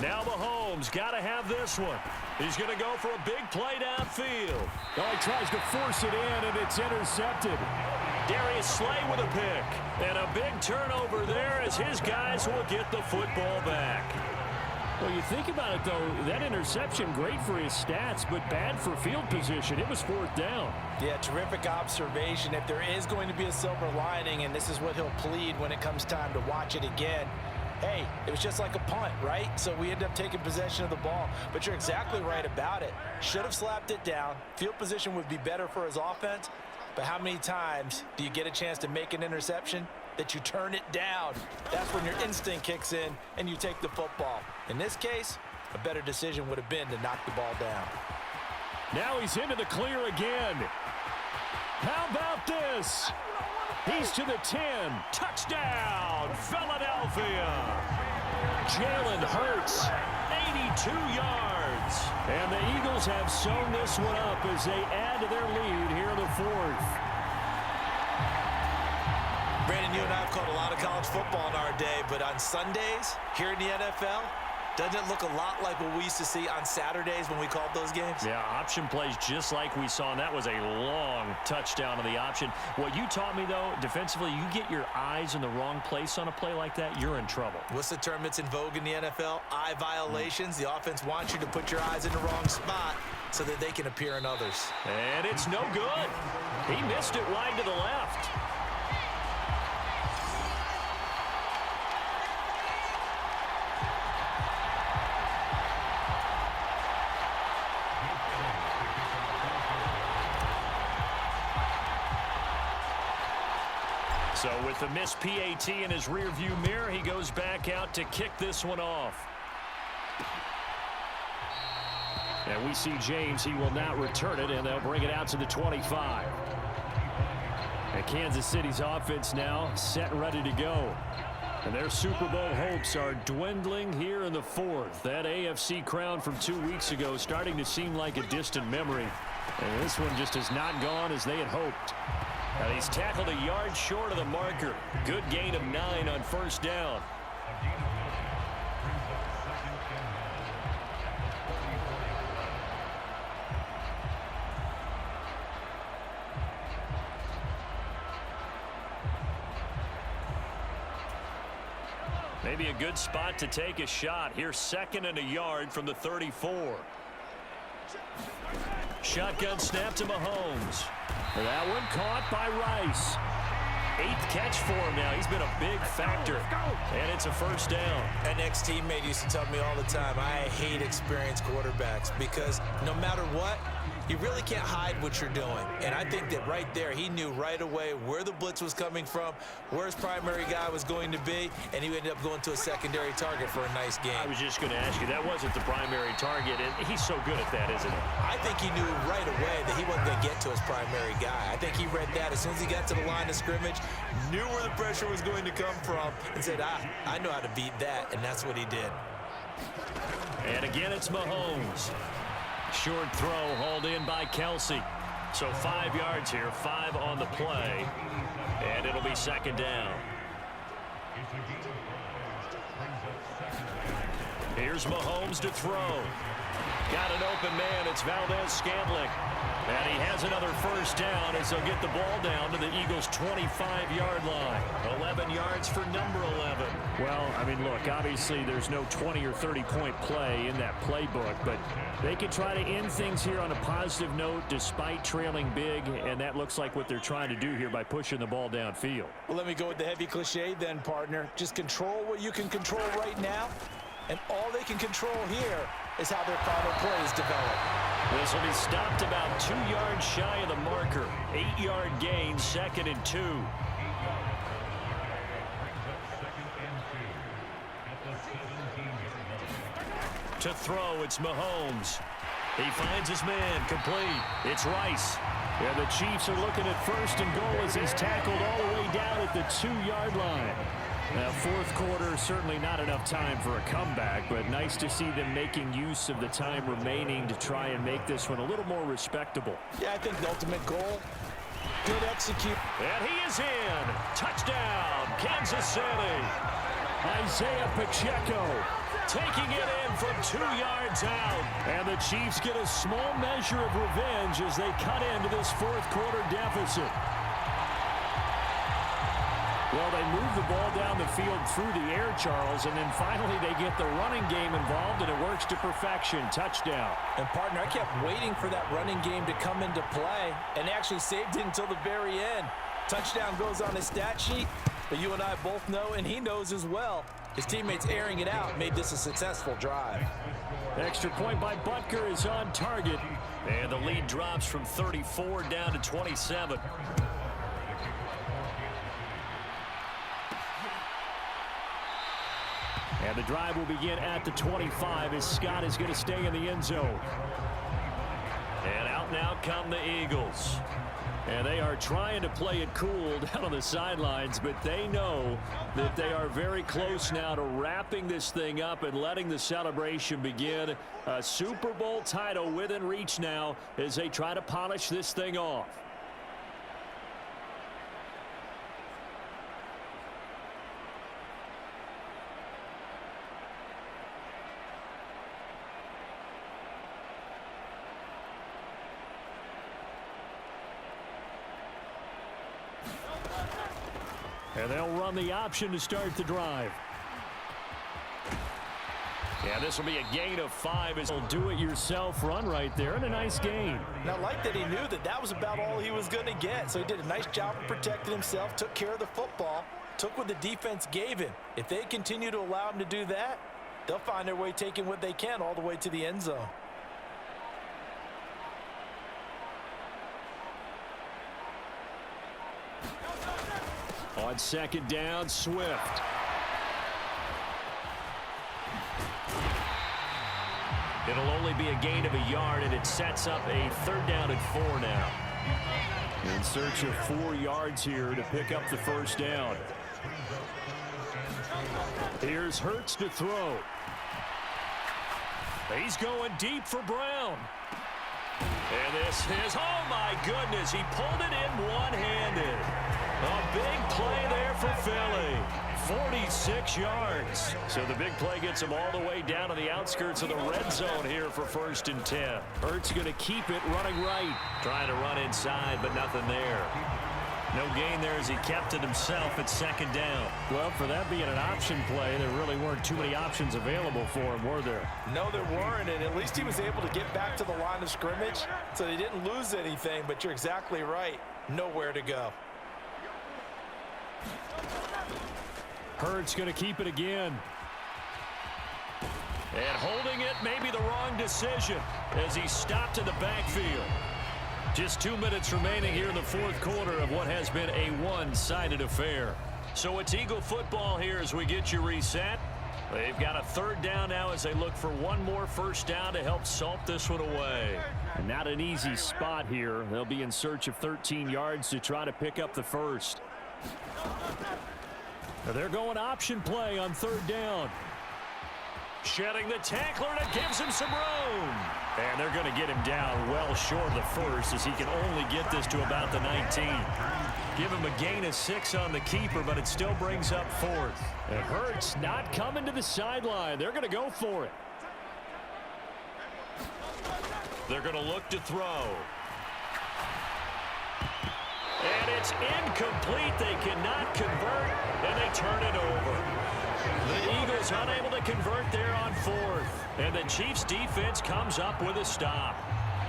Now Mahomes got to have this one. He's going to go for a big play downfield. Oh, he tries to force it in, and it's intercepted. Darius Slay with a pick. And a big turnover there as his guys will get the football back. Well, you think about it, though, that interception, great for his stats, but bad for field position. It was 4th down. Yeah, terrific observation. If there is going to be a silver lining, and this is what he'll plead when it comes time to watch it again, hey, it was just like a punt, right? So we end up taking possession of the ball. But you're exactly right about it. Should have slapped it down. Field position would be better for his offense. But how many times do you get a chance to make an interception that you turn it down? That's when your instinct kicks in and you take the football. In this case, a better decision would have been to knock the ball down. Now he's into the clear again. How about this? He's to the 10. Touchdown, Philadelphia. Jalen Hurts. 82 yards. And the Eagles have sewn this one up as they add to their lead here in the 4th. Brandon, you and I have called a lot of college football in our day, but on Sundays, here in the NFL, doesn't it look a lot like what we used to see on Saturdays when we called those games? Yeah, option plays just like we saw, and that was a long touchdown of the option. What you taught me, though, defensively, you get your eyes in the wrong place on a play like that, you're in trouble. What's the term that's in vogue in the NFL? Eye violations. The offense wants you to put your eyes in the wrong spot so that they can appear in others. And it's no good. He missed it wide to the left. So with the missed PAT in his rearview mirror, he goes back out to kick this one off. And we see James. He will not return it, and they'll bring it out to the 25. And Kansas City's offense now set and ready to go. And their Super Bowl hopes are dwindling here in the fourth. That AFC crown from 2 weeks ago starting to seem like a distant memory. And this one just has not gone as they had hoped. Now he's tackled a yard short of the marker. Good gain of 9 on first down. Maybe a good spot to take a shot. Here's 2nd and a yard from the 34. Shotgun snap to Mahomes. That one caught by Rice. 8th catch for him now. He's been a big factor. And it's a first down. An ex-teammate used to tell me all the time, I hate experienced quarterbacks because no matter what, you really can't hide what you're doing. And I think that right there, he knew right away where the blitz was coming from, where his primary guy was going to be, and he ended up going to a secondary target for a nice game. I was just going to ask you, that wasn't the primary target, and he's so good at that, isn't he? I think he knew right away that he wasn't going to get to his primary guy. I think he read that as soon as he got to the line of scrimmage, knew where the pressure was going to come from, and said, I know how to beat that, and that's what he did. And again, it's Mahomes. Short throw hauled in by Kelsey. So 5 yards here, 5 on the play. And it'll be 2nd down. Here's Mahomes to throw. Got an open man. It's Valdez-Scantling. And he has another first down as they'll get the ball down to the Eagles' 25-yard line. 11 yards for number 11. Well, I mean, look, obviously there's no 20 or 30-point play in that playbook, but they can try to end things here on a positive note despite trailing big, and that looks like what they're trying to do here by pushing the ball downfield. Well, let me go with the heavy cliche then, partner. Just control what you can control right now, and all they can control here is how their final plays develop. This will be stopped about 2 yards shy of the marker. 8-yard gain, 2nd and 2. To throw, it's Mahomes. He finds his man, complete. It's Rice. And the Chiefs are looking at 1st and goal as he's tackled all the way down at the 2-yard line. Now, fourth quarter, certainly not enough time for a comeback, but nice to see them making use of the time remaining to try and make this one a little more respectable. Yeah, I think the ultimate goal, good execute. And he is in. Touchdown, Kansas City. Isaiah Pacheco Taking it in from 2 yards out. And the Chiefs get a small measure of revenge as they cut into this fourth quarter deficit. Well, they move the ball down the field through the air, Charles, and then finally they get the running game involved, and it works to perfection. Touchdown. And, partner, I kept waiting for that running game to come into play, and actually saved it until the very end. Touchdown goes on his stat sheet, but you and I both know, and he knows as well, his teammates airing it out made this a successful drive. Extra point by Butker is on target. And the lead drops from 34 down to 27. And the drive will begin at the 25 as Scott is going to stay in the end zone. And out now come the Eagles. And they are trying to play it cool down on the sidelines, but they know that they are very close now to wrapping this thing up and letting the celebration begin. A Super Bowl title within reach now as they try to polish this thing off. And they'll run the option to start the drive. Yeah, this will be a gain of 5. As he'll do-it-yourself run right there, and a nice gain. Now, I like that he knew that that was about all he was going to get, so he did a nice job of protecting himself, took care of the football, took what the defense gave him. If they continue to allow him to do that, they'll find their way taking what they can all the way to the end zone. On second down, Swift. It'll only be a gain of a yard, and it sets up a 3rd down and 4 now. In search of 4 yards here to pick up the first down. Here's Hurts to throw. He's going deep for Brown. And this is, oh my goodness, he pulled it in one-handed. A big play there for Philly. 46 yards. So the big play gets him all the way down to the outskirts of the red zone here for 1st and 10. Hurts going to keep it running right. Trying to run inside, but nothing there. No gain there as he kept it himself at 2nd down. Well, for that being an option play, there really weren't too many options available for him, were there? No, there weren't, and at least he was able to get back to the line of scrimmage, so they didn't lose anything, but you're exactly right. Nowhere to go. Hurts going to keep it again. And holding it may be the wrong decision as he stopped in the backfield. Just 2 minutes remaining here in the 4th quarter of what has been a one-sided affair. So it's Eagle football here as we get you reset. They've got a 3rd down now as they look for one more first down to help salt this one away. And not an easy spot here. They'll be in search of 13 yards to try to pick up the first. Now they're going option play on 3rd down. Shedding the tackler, and it gives him some room. And they're going to get him down well short of the first as he can only get this to about the 19. Give him a gain of 6 on the keeper, but it still brings up 4th. And Hurts not coming to the sideline. They're going to go for it. They're going to look to throw. And it's incomplete. They cannot convert, and they turn it over. The Eagles unable to convert there on 4th. And the Chiefs defense comes up with a stop.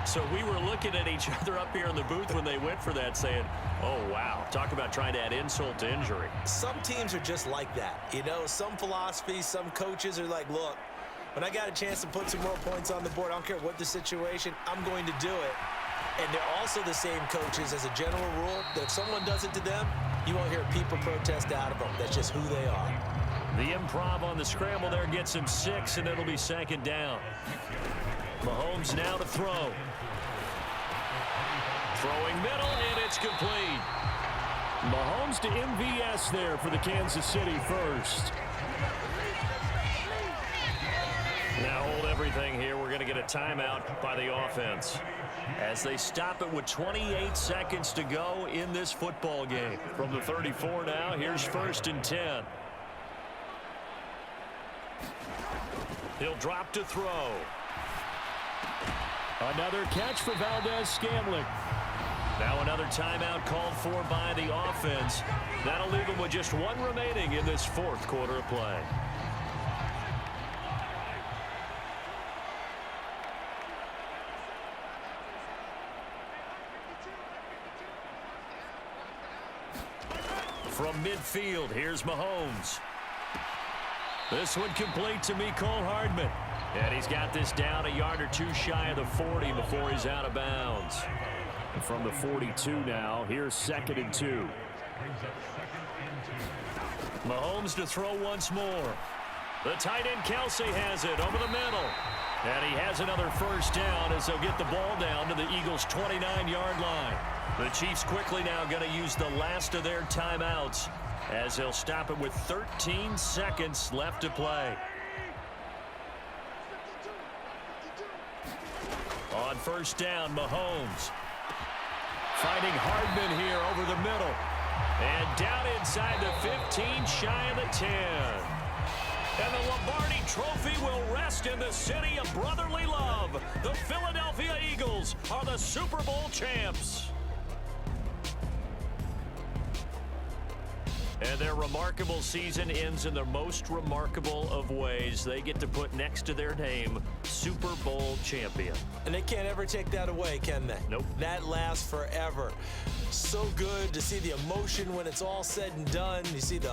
So we were looking at each other up here in the booth when they went for that saying, oh, wow, talk about trying to add insult to injury. Some teams are just like that. You know, some philosophies, some coaches are like, look, when I got a chance to put some more points on the board, I don't care what the situation, I'm going to do it. And they're also the same coaches as a general rule that if someone does it to them, you won't hear people protest out of them. That's just who they are. The improv on the scramble there gets him 6, and it'll be 2nd down. Mahomes now to throw. Throwing middle, and it's complete. Mahomes to MVS there for the Kansas City first. Now hold everything here. We're going to get a timeout by the offense as they stop it with 28 seconds to go in this football game. From the 34 now, here's 1st and 10. He'll drop to throw. Another catch for Valdez-Scantling. Now another timeout called for by the offense. That'll leave them with just 1 remaining in this 4th quarter of play. From midfield, here's Mahomes. This one complete to Mecole Hardman. And he's got this down a yard or 2 shy of the 40 before he's out of bounds. And from the 42 now, here's 2nd and 2. Mahomes to throw once more. The tight end Kelsey has it over the middle. And he has another first down as they'll get the ball down to the Eagles' 29-yard line. The Chiefs quickly now going to use the last of their timeouts as they'll stop it with 13 seconds left to play. On first down, Mahomes. Finding Hardman here over the middle. And down inside the 15, shy of the 10. And the Lombardi Trophy will rest in the city of brotherly love. The Philadelphia Eagles are the Super Bowl champs. And their remarkable season ends in the most remarkable of ways. They get to put next to their name, Super Bowl champion. And they can't ever take that away, can they? Nope. That lasts forever. So good to see the emotion when it's all said and done. You see the